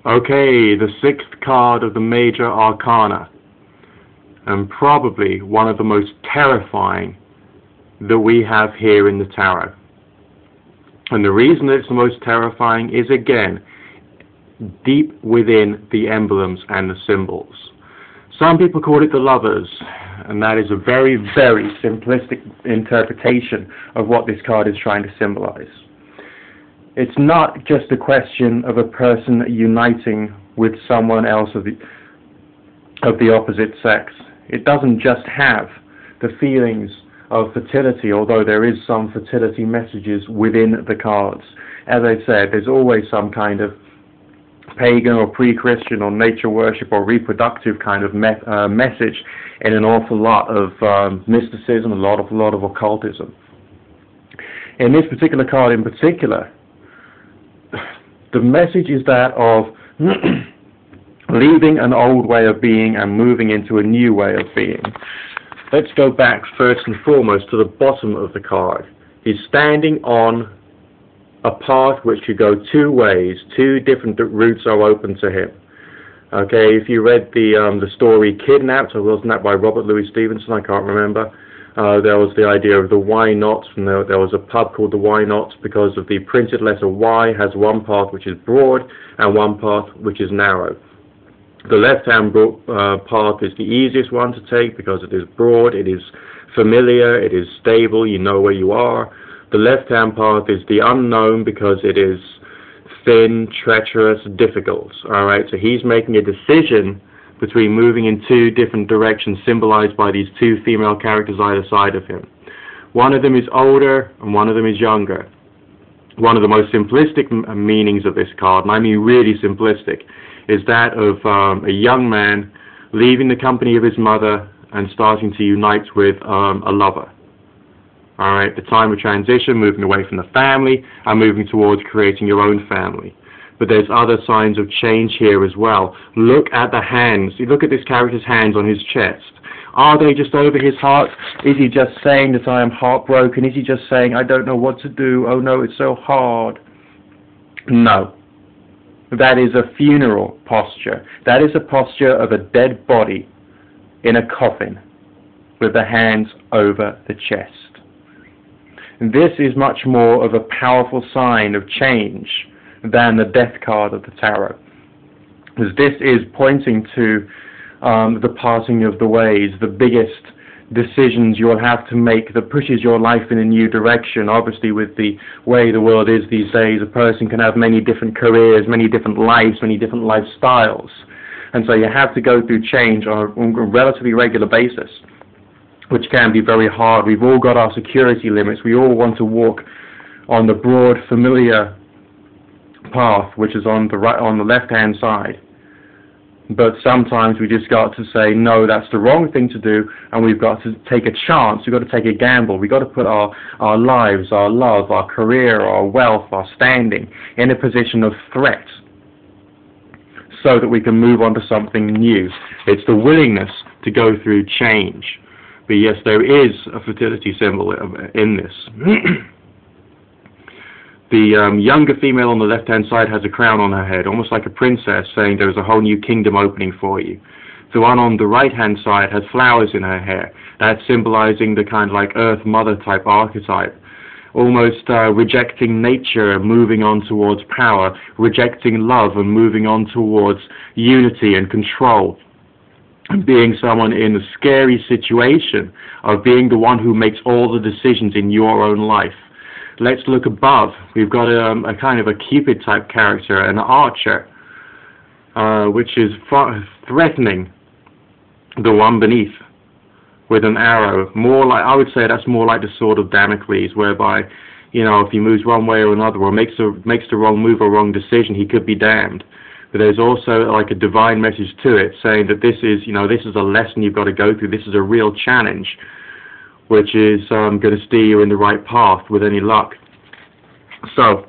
Okay, the sixth card of the major arcana, and probably one of the most terrifying that we have here in the tarot. And the reason it's the most terrifying is, again, deep within the emblems and the symbols. Some people call it the Lovers, and that is a very, very simplistic interpretation of what this card is trying to symbolize. It's not just a question of a person uniting with someone else of the opposite sex. It doesn't just have the feelings of fertility, although there is some fertility messages within the cards. As I said, there's always some kind of pagan or pre-Christian or nature worship or reproductive kind of message in an awful lot of mysticism, a lot of occultism. In this particular card in particular, the message is that of leaving an old way of being and moving into a new way of being. Let's go back first and foremost to the bottom of the card. He's standing on a path which could go two ways. Two different routes are open to him. Okay, if you read the story Kidnapped, or wasn't that by Robert Louis Stevenson? I can't remember. There was the idea of the Why Not, and there was a pub called the Why Not because of the printed letter Y has one path which is broad and one path which is narrow. The left-hand path is the easiest one to take because it is broad, it is familiar, it is stable, you know where you are. The left-hand path is the unknown because it is thin, treacherous, difficult. Alright, so he's making a decision between moving in two different directions, symbolized by these two female characters either side of him. One of them is older and one of them is younger. One of the most simplistic meanings of this card, and I mean really simplistic, is that of a young man leaving the company of his mother and starting to unite with a lover. Alright, the time of transition, moving away from the family and moving towards creating your own family. But there's other signs of change here as well. Look at the hands. You look at this character's hands on his chest. Are they just over his heart? Is he just saying that I am heartbroken? Is he just saying I don't know what to do? Oh no, it's so hard. No. That is a funeral posture. That is a posture of a dead body in a coffin with the hands over the chest. And this is much more of a powerful sign of change than the death card of the tarot. Because this is pointing to the parting of the ways, the biggest decisions you'll have to make that pushes your life in a new direction. Obviously, with the way the world is these days, a person can have many different careers, many different lives, many different lifestyles. And so you have to go through change on a relatively regular basis, which can be very hard. We've all got our security limits. We all want to walk on the broad, familiar path, which is on the left-hand side. But sometimes we just got to say, no, that's the wrong thing to do, and we've got to take a chance, we've got to take a gamble, we've got to put our lives, our love, our career, our wealth, our standing in a position of threat so that we can move on to something new. It's the willingness to go through change. But yes, there is a fertility symbol in this. The younger female on the left-hand side has a crown on her head, almost like a princess, saying there's a whole new kingdom opening for you. The one on the right-hand side has flowers in her hair. That's symbolizing the kind of like Earth Mother type archetype, almost rejecting nature and moving on towards power, rejecting love and moving on towards unity and control, and being someone in a scary situation of being the one who makes all the decisions in your own life. Let's look above. We've got a kind of a Cupid type character, an archer, which is threatening the one beneath with an arrow. More like, I would say that's more like the sword of Damocles, whereby, you know, if he moves one way or another, or makes the wrong move or wrong decision, he could be damned. But there's also like a divine message to it, saying that this is, you know, this is a lesson you've got to go through. This is a real challenge, which is going to steer you in the right path with any luck. So,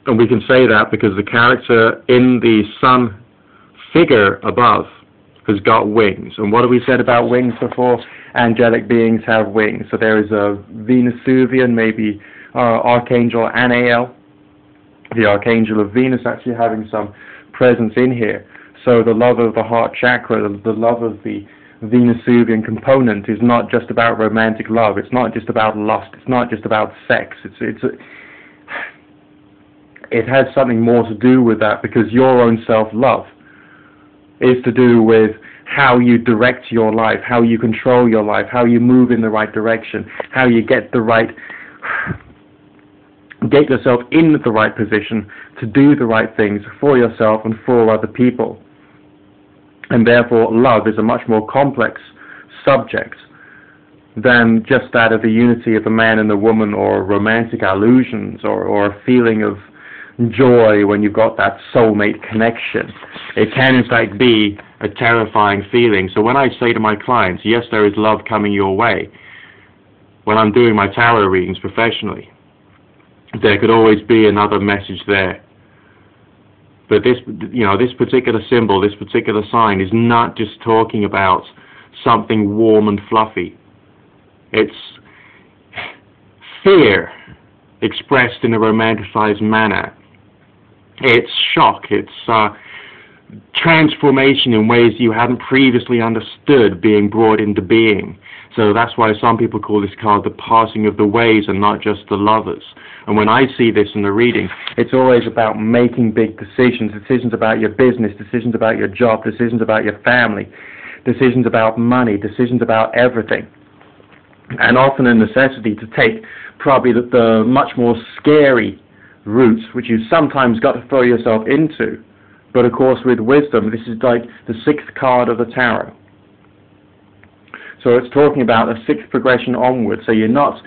and we can say that because the character in the sun figure above has got wings. And what have we said about wings before? Angelic beings have wings. So there is a Venusuvian, maybe Archangel Anael, the Archangel of Venus, actually having some presence in here. So the love of the heart chakra, the love of the Venusian component is not just about romantic love. It's not just about lust. It's not just about sex. It has something more to do with that, because your own self-love is to do with how you direct your life, how you control your life, how you move in the right direction, how you get yourself in the right position to do the right things for yourself and for other people. And therefore, love is a much more complex subject than just that of the unity of the man and the woman, or romantic illusions, or a feeling of joy when you've got that soulmate connection. It can in fact be a terrifying feeling. So when I say to my clients, yes, there is love coming your way, when I'm doing my tarot readings professionally, there could always be another message there. But this particular symbol, this particular sign, is not just talking about something warm and fluffy. It's fear expressed in a romanticized manner. It's shock. It's transformation in ways you hadn't previously understood being brought into being. So that's why some people call this card the passing of the ways and not just the lovers. And when I see this in the reading, it's always about making big decisions, decisions about your business, decisions about your job, decisions about your family, decisions about money, decisions about everything. And often a necessity to take probably the much more scary routes, which you sometimes got to throw yourself into. But of course with wisdom, this is like the 6th card of the tarot. So it's talking about a 6th progression onward, so you're not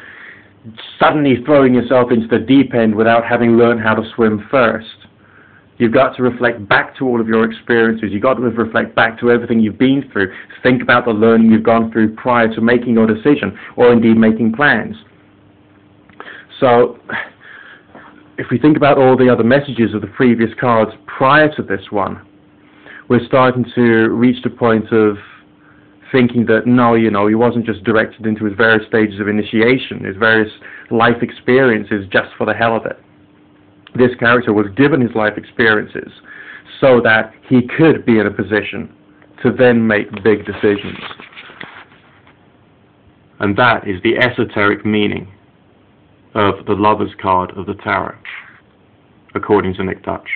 suddenly throwing yourself into the deep end without having learned how to swim first. You've got to reflect back to all of your experiences. You've got to reflect back to everything you've been through. Think about the learning you've gone through prior to making your decision, or indeed making plans. So if we think about all the other messages of the previous cards prior to this one, we're starting to reach the point of thinking that no, he wasn't just directed into his various stages of initiation, his various life experiences just for the hell of it. This character was given his life experiences so that he could be in a position to then make big decisions. And that is the esoteric meaning of the Lover's card of the Tarot, according to Nick Dutch.